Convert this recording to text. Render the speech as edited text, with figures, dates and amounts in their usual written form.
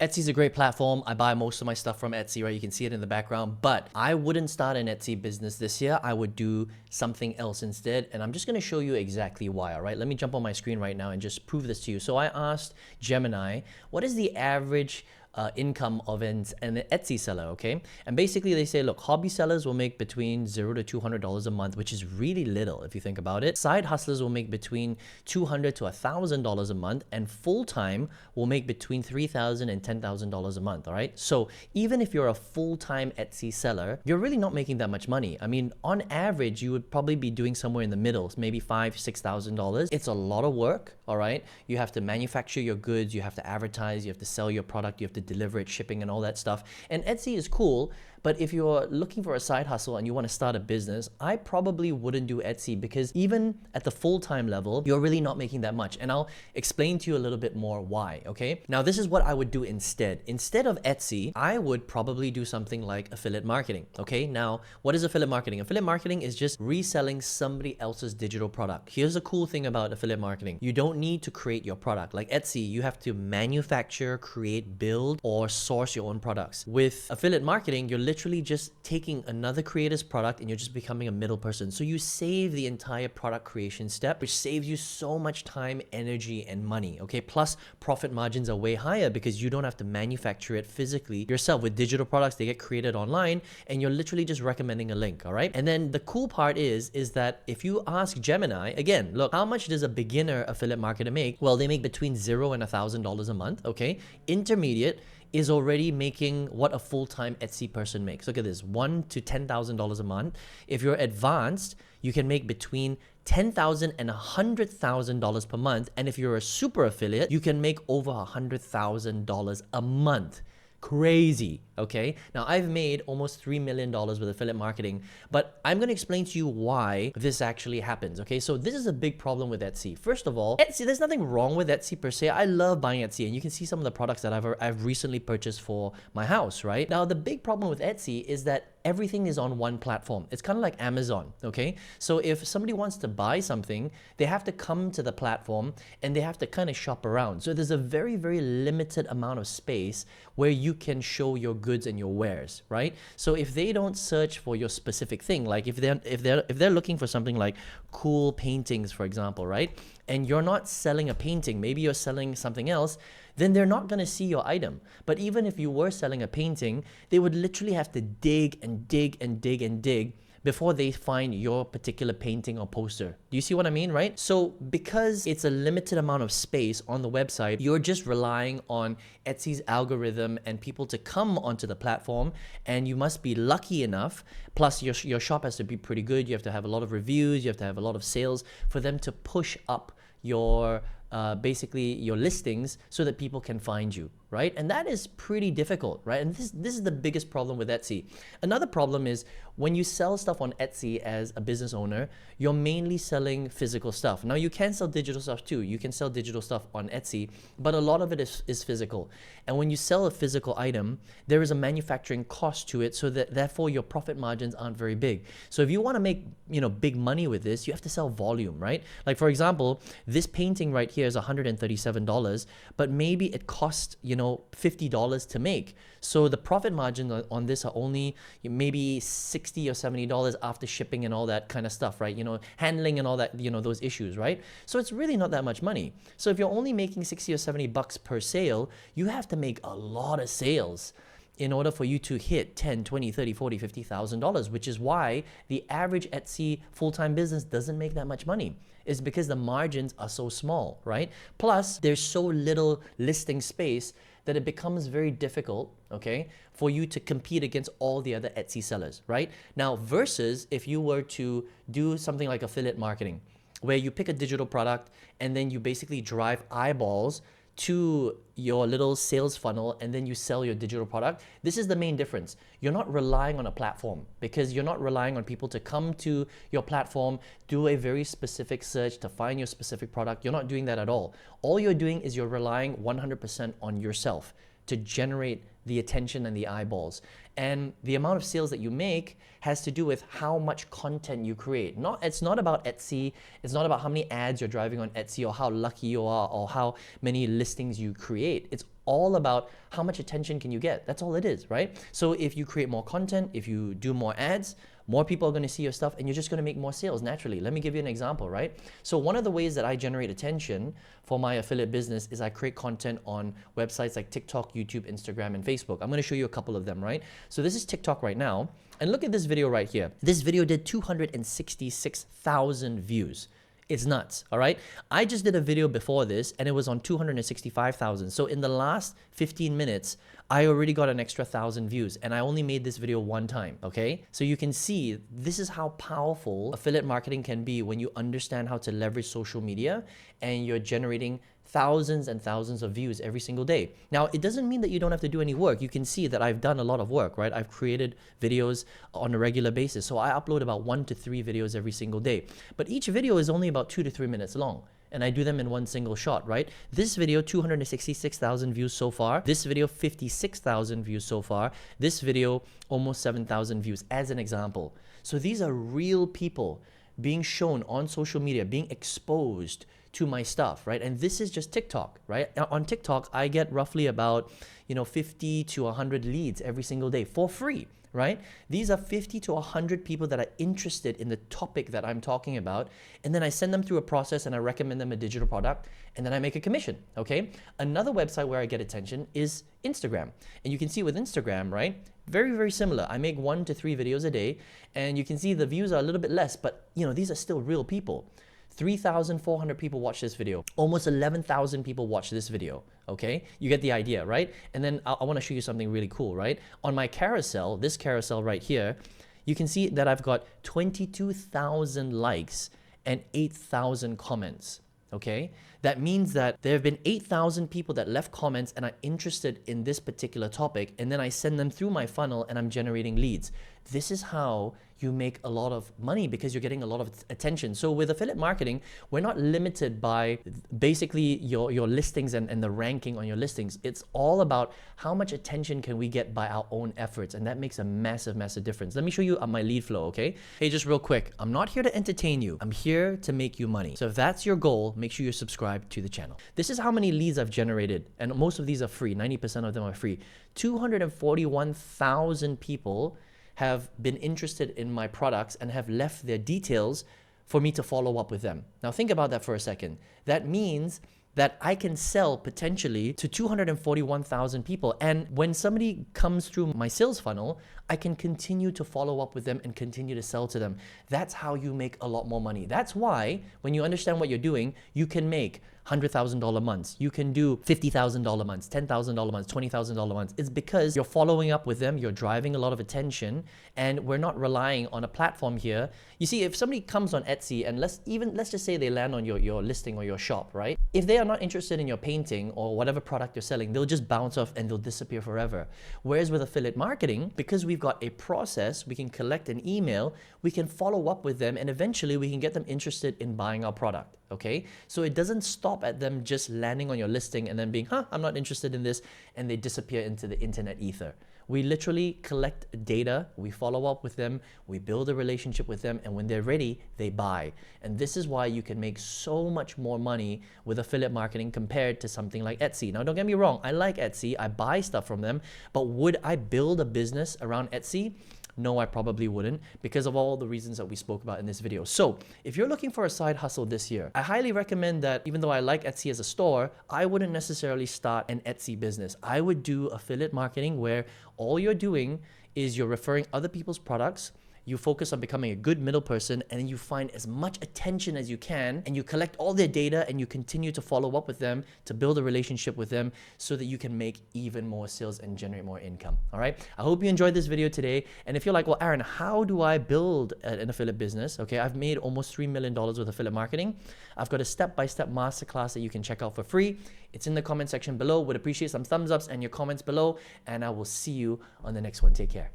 Etsy's a great platform. I buy most of my stuff from Etsy, right? You can see it in the background, but I wouldn't start an Etsy business this year. I would do something else instead. And I'm just going to show you exactly why, all right? Let me jump on my screen right now and just prove this to you. So I asked Gemini, what is the average income of an Etsy seller, okay? And basically they say, look, hobby sellers will make between $0 to $200 a month, which is really little if you think about it. Side hustlers will make between $200 to $1,000 a month, and full-time will make between $3,000 and $10,000 a month, all right? So even if you're a full-time Etsy seller, you're really not making that much money. I mean, on average, you would probably be doing somewhere in the middle, maybe $5,000, $6,000. It's a lot of work, all right? You have to manufacture your goods, you have to advertise, you have to sell your product, you have to deliver it, shipping and all that stuff. And Etsy is cool, but if you're looking for a side hustle and you want to start a business, I probably wouldn't do Etsy, because even at the full-time level, you're really not making that much. And I'll explain to you a little bit more why, okay? Now, this is what I would do instead. Instead of Etsy, I would probably do something like affiliate marketing, okay? Now, what is affiliate marketing? Affiliate marketing is just reselling somebody else's digital product. Here's the cool thing about affiliate marketing. You don't need to create your product. Like Etsy, you have to manufacture, create, build, or source your own products. With affiliate marketing, you're literally just taking another creator's product and you're just becoming a middle person. So you save the entire product creation step, which saves you so much time, energy, and money, okay? Plus, profit margins are way higher because you don't have to manufacture it physically yourself. With digital products, they get created online and you're literally just recommending a link, all right? And then the cool part is that if you ask Gemini, again, look, how much does a beginner affiliate marketer make? Well, they make between $0 and $1,000 a month, okay? Intermediate is already making what a full-time Etsy person makes. Look at this, $1,000 to $10,000 a month. If you're advanced, you can make between $10,000 and $100,000 per month. And if you're a super affiliate, you can make over $100,000 a month. Crazy, okay? Now, I've made almost $3 million with affiliate marketing, but I'm gonna explain to you why this actually happens, okay? So this is a big problem with Etsy. First of all, Etsy, there's nothing wrong with Etsy per se. I love buying Etsy, and you can see some of the products that I've recently purchased for my house, right? Now, the big problem with Etsy is that everything is on one platform. It's kind of like Amazon, okay? So if somebody wants to buy something, they have to come to the platform and they have to kind of shop around. So there's a very, very limited amount of space where you can show your goods and your wares, right? So if they don't search for your specific thing, like if they're looking for something like cool paintings, for example, right? And you're not selling a painting, maybe you're selling something else, then they're not going to see your item. But even if you were selling a painting, they would literally have to dig and dig and dig and dig before they find your particular painting or poster. Do you see what I mean, right? So because it's a limited amount of space on the website, you're just relying on Etsy's algorithm and people to come onto the platform, and you must be lucky enough, plus your shop has to be pretty good, you have to have a lot of reviews, you have to have a lot of sales for them to push up your basically your listings so that people can find you, right? And that is pretty difficult, right? And this is the biggest problem with Etsy. Another problem is when you sell stuff on Etsy as a business owner, you're mainly selling physical stuff. Now, you can sell digital stuff too. You can sell digital stuff on Etsy, but a lot of it is physical. And when you sell a physical item, there is a manufacturing cost to it, so that therefore your profit margins aren't very big. So if you want to make, big money with this, you have to sell volume, right? Like, for example, this painting right here is $137, but maybe it costs, $50 to make. So the profit margin on this are only maybe $60 or $70 after shipping and all that kind of stuff, right? Handling and all that, those issues, right? So it's really not that much money. So if you're only making 60 or 70 bucks per sale, you have to make a lot of sales in order for you to hit 10, 20, 30, 40, $50,000, which is why the average Etsy full-time business doesn't make that much money. It's because the margins are so small, right? Plus, there's so little listing space that it becomes very difficult, okay, for you to compete against all the other Etsy sellers, right? Now, versus if you were to do something like affiliate marketing, where you pick a digital product and then you basically drive eyeballs to your little sales funnel and then you sell your digital product. This is the main difference. You're not relying on a platform, because you're not relying on people to come to your platform, do a very specific search to find your specific product. You're not doing that at all. All you're doing is you're relying 100% on yourself to generate the attention and the eyeballs. And the amount of sales that you make has to do with how much content you create. It's not about Etsy. It's not about how many ads you're driving on Etsy or how lucky you are or how many listings you create. It's all about how much attention can you get. That's all it is, right? So if you create more content, if you do more ads, more people are going to see your stuff and you're just going to make more sales naturally. Let me give you an example, right? So one of the ways that I generate attention for my affiliate business is I create content on websites like TikTok, YouTube, Instagram, and Facebook. I'm going to show you a couple of them, right? So this is TikTok right now. And look at this video right here. This video did 266,000 views. It's nuts, all right? I just did a video before this and it was on 265,000. So in the last 15 minutes, I already got an extra 1,000 views and I only made this video one time, okay? So you can see this is how powerful affiliate marketing can be when you understand how to leverage social media and you're generating thousands and thousands of views every single day. Now, it doesn't mean that you don't have to do any work. You can see that I've done a lot of work, right? I've created videos on a regular basis. So I upload about 1 to 3 videos every single day. But each video is only about 2 to 3 minutes long. And I do them in one single shot, right? This video, 266,000 views so far. This video, 56,000 views so far. This video, almost 7,000 views as an example. So these are real people being shown on social media, being exposed to my stuff, right? And this is just TikTok, right? On TikTok, I get roughly about, 50 to 100 leads every single day for free, right? These are 50 to 100 people that are interested in the topic that I'm talking about. And then I send them through a process and I recommend them a digital product and then I make a commission, okay? Another website where I get attention is Instagram. And you can see with Instagram, right? Very, very similar. I make 1 to 3 videos a day and you can see the views are a little bit less, but these are still real people. 3,400 people watch this video. Almost 11,000 people watch this video, okay? You get the idea, right? And then I want to show you something really cool, right? On my carousel, this carousel right here, you can see that I've got 22,000 likes and 8,000 comments, okay? That means that there have been 8,000 people that left comments and are interested in this particular topic, and then I send them through my funnel and I'm generating leads. This is how you make a lot of money because you're getting a lot of attention. So with affiliate marketing, we're not limited by basically your listings and the ranking on your listings. It's all about how much attention can we get by our own efforts, and that makes a massive, massive difference. Let me show you my lead flow, okay? Hey, just real quick, I'm not here to entertain you. I'm here to make you money. So if that's your goal, make sure you subscribe to the channel. This is how many leads I've generated, and most of these are free. 90% of them are free. 241,000 people have been interested in my products and have left their details for me to follow up with them. Now think about that for a second. That means that I can sell potentially to 241,000 people. And when somebody comes through my sales funnel, I can continue to follow up with them and continue to sell to them. That's how you make a lot more money. That's why when you understand what you're doing, you can make $100,000 months. You can do $50,000 months, $10,000 months, $20,000 months. It's because you're following up with them, you're driving a lot of attention, and we're not relying on a platform here. You see, if somebody comes on Etsy and let's just say they land on your listing or your shop, right? If they are not interested in your painting or whatever product you're selling, they'll just bounce off and they'll disappear forever. Whereas with affiliate marketing, because we've got a process, we can collect an email, we can follow up with them, and eventually we can get them interested in buying our product. Okay, so it doesn't stop at them just landing on your listing and then being, I'm not interested in this, and they disappear into the internet ether. We literally collect data, we follow up with them, we build a relationship with them, and when they're ready, they buy. And this is why you can make so much more money with affiliate marketing compared to something like Etsy. Now, don't get me wrong, I like Etsy, I buy stuff from them, but would I build a business around Etsy? No, I probably wouldn't, because of all the reasons that we spoke about in this video. So if you're looking for a side hustle this year, I highly recommend that even though I like Etsy as a store, I wouldn't necessarily start an Etsy business. I would do affiliate marketing where all you're doing is you're referring other people's products. You focus on becoming a good middle person, and then you find as much attention as you can, and you collect all their data and you continue to follow up with them to build a relationship with them so that you can make even more sales and generate more income. All right. I hope you enjoyed this video today. And if you're like, well, Aaron, how do I build an affiliate business? Okay. I've made almost $3 million with affiliate marketing. I've got a step-by-step masterclass that you can check out for free. It's in the comment section below. Would appreciate some thumbs ups and your comments below. And I will see you on the next one. Take care.